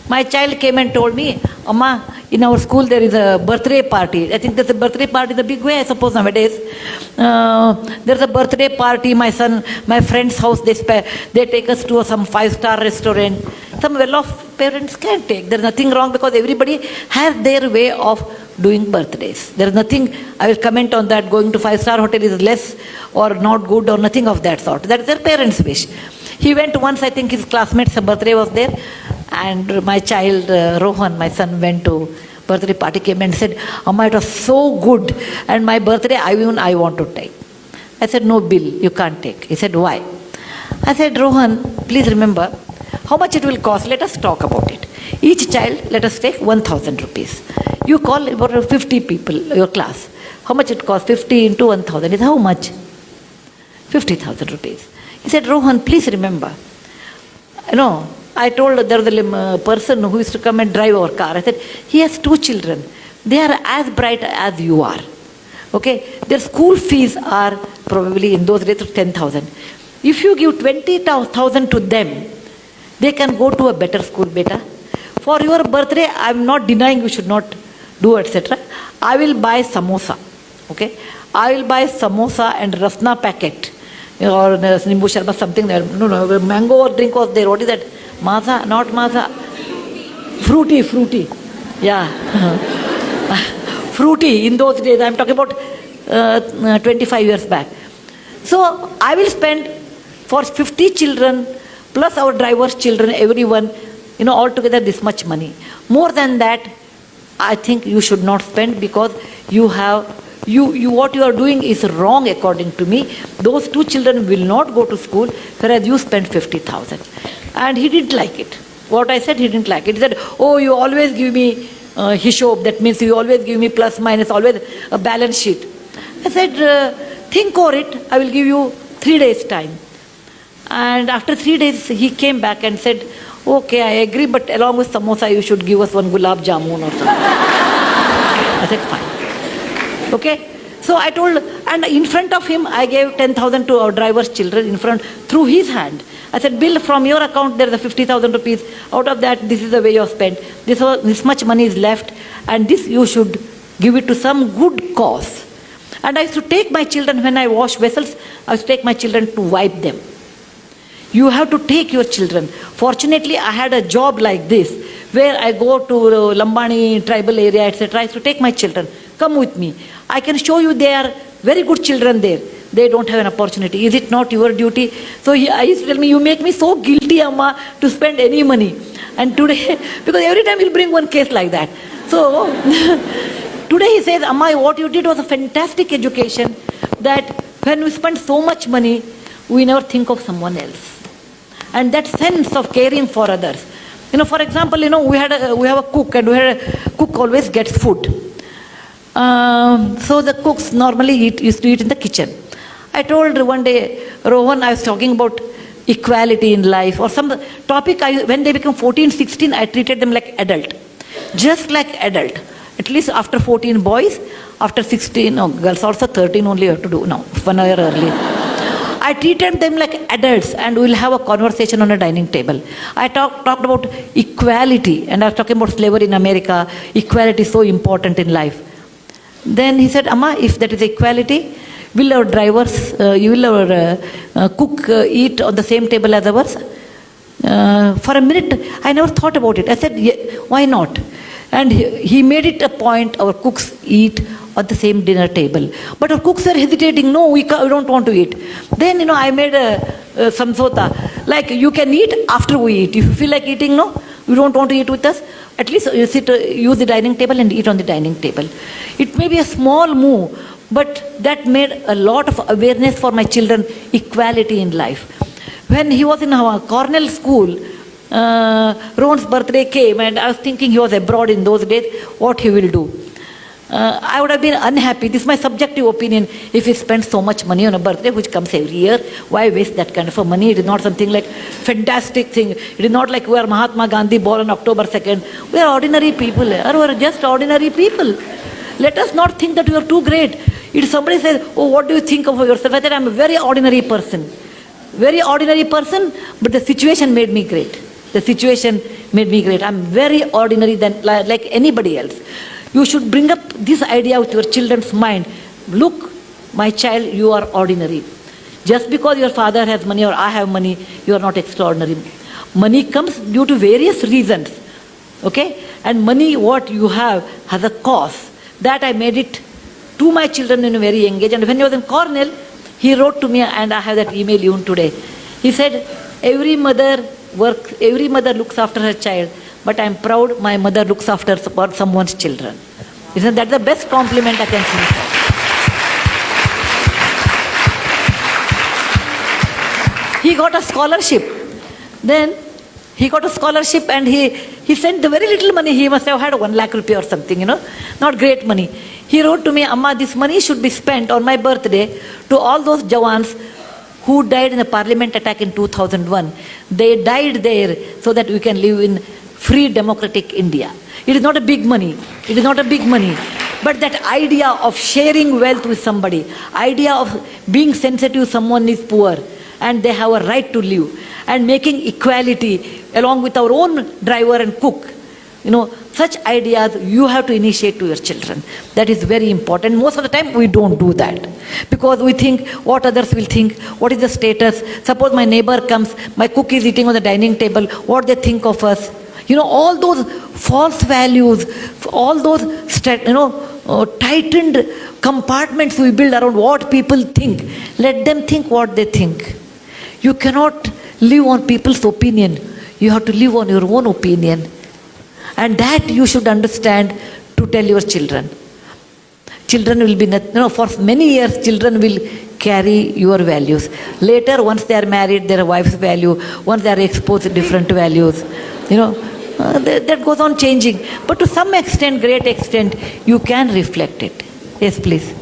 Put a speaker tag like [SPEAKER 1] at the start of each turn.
[SPEAKER 1] My child came and told me, Amma, in our school there is a birthday party. I think there's a birthday party in a big way, I suppose, nowadays. There's a birthday party, my friend's house, they take us to some 5-star restaurant. Some well-off parents can take. There's nothing wrong because everybody has their way of doing birthdays. There's nothing, I will comment on that, going to 5-star hotel is less or not good or nothing of that sort. That's their parents' wish. He went once, I think his classmate's birthday was there, and my child, Rohan, my son, went to birthday party, came and said, Amma, it was so good, and my birthday, I want to take. I said, no, Bill, you can't take. He said, why? I said, Rohan, please remember, how much it will cost, let us talk about it. Each child, let us take 1,000 rupees. You call about 50 people, your class. How much it costs? 50 into 1,000 is how much? 50,000 rupees. He said, Rohan, please remember, I told there was a person who used to come and drive our car. I said, he has 2 children. They are as bright as you are. Okay? Their school fees are probably in those days 10,000. If you give 20,000 to them, they can go to a better school, beta. For your birthday, I am not denying you should not do, etc. I will buy samosa. Okay? I will buy samosa and rasna packet. Or nimbu sharbat, something there. No, mango drink was there. What is that? Maza, not maza. Fruity. Yeah. Fruity in those days. I am talking about 25 years back. So I will spend for 50 children plus our driver's children, everyone, altogether this much money. More than that, I think you should not spend because what you are doing is wrong according to me. Those 2 children will not go to school, whereas you spend 50,000. And he didn't like it. What I said, he didn't like it. He said, oh, you always give me hishob, that means you always give me plus minus, always a balance sheet. I said, think over it, I will give you 3 days time. And after 3 days, he came back and said, okay, I agree, but along with samosa, you should give us 1 gulab jamun or something. I said, fine. Okay? So I told, and in front of him, I gave 10,000 to our driver's children through his hand. I said, Bill, from your account, there is 50,000 rupees. Out of that, this is the way you have spent. This much money is left, and this you should give it to some good cause. And I used to take my children, when I wash vessels, I used to take my children to wipe them. You have to take your children. Fortunately, I had a job like this, where I go to Lambani tribal area, etc. I used to take my children. Come with me. I can show you they are very good children there. They don't have an opportunity. Is it not your duty? So I used to tell me, you make me so guilty, Amma, to spend any money. And today, because every time he'll bring one case like that. So today he says, Amma, what you did was a fantastic education, that when we spend so much money, we never think of someone else. And that sense of caring for others. For example, we have a cook, and a cook always gets food. So the cooks normally used to eat in the kitchen. I told one day, Rohan, I was talking about equality in life or some topic. When they become 14, 16, I treated them like adult. Just like adult. At least after 14 boys, after 16, girls also 13 only you have to do. No, 1 year early. I treated them like adults, and we'll have a conversation on a dining table. I talked about equality, and I was talking about slavery in America. Equality is so important in life. Then he said, Amma, if that is equality, will our cook eat on the same table as ours? For a minute, I never thought about it. I said, yeah, why not? And he made it a point, our cooks eat at the same dinner table. But our cooks are hesitating, no, we don't want to eat. Then, I made a samsota, like you can eat after we eat. If you feel like eating, no, you don't want to eat with us, at least you use the dining table and eat on the dining table. It may be a small move, but that made a lot of awareness for my children, equality in life. When he was in our Cornell school, Rohan's birthday came, and I was thinking he was abroad in those days, what he will do. I would have been unhappy, this is my subjective opinion, if he spends so much money on a birthday which comes every year. Why waste that kind of money? It is not something like fantastic thing. It is not like we are Mahatma Gandhi born on October 2nd. We are ordinary people, we are just ordinary people. Let us not think that we are too great. If somebody says, oh, what do you think of yourself? I said, I am a very ordinary person. Very ordinary person, but the situation made me great. the situation made me great. I'm very ordinary than like anybody else. You should bring up this idea with your children's mind. Look, my child, you are ordinary. Just because your father has money or I have money, you are not extraordinary. Money comes due to various reasons. Okay? And money, what you have, has a cost. That I made it to my children in a very young age. And when he was in Cornell, he wrote to me, and I have that email even today. He said, every mother looks after her child, but I'm proud my mother looks after someone's children. Isn't that the best compliment I can think of? He got a scholarship. Then he got a scholarship and he sent the very little money. He must have had 1 lakh rupee or something, not great money. He wrote to me, Amma, this money should be spent on my birthday to all those Jawans who died in the parliament attack in 2001. They died there so that we can live in free democratic India. It is not a big money. It is not a big money. But that idea of sharing wealth with somebody, idea of being sensitive someone is poor and they have a right to live, and making equality along with our own driver and cook, such ideas you have to initiate to your children. That is very important. Most of the time we don't do that because we think what others will think, what is the status. Suppose my neighbor comes, my cook is eating on the dining table, what they think of us. All those false values, all those tightened compartments we build around what people think. Let them think what they think. You cannot live on people's opinion. You have to live on your own opinion. And that you should understand to tell your children. Children will be, for many years, children will carry your values. Later, once they are married, their wife's value, once they are exposed to different values, that goes on changing. But to some extent, great extent, you can reflect it. Yes, please.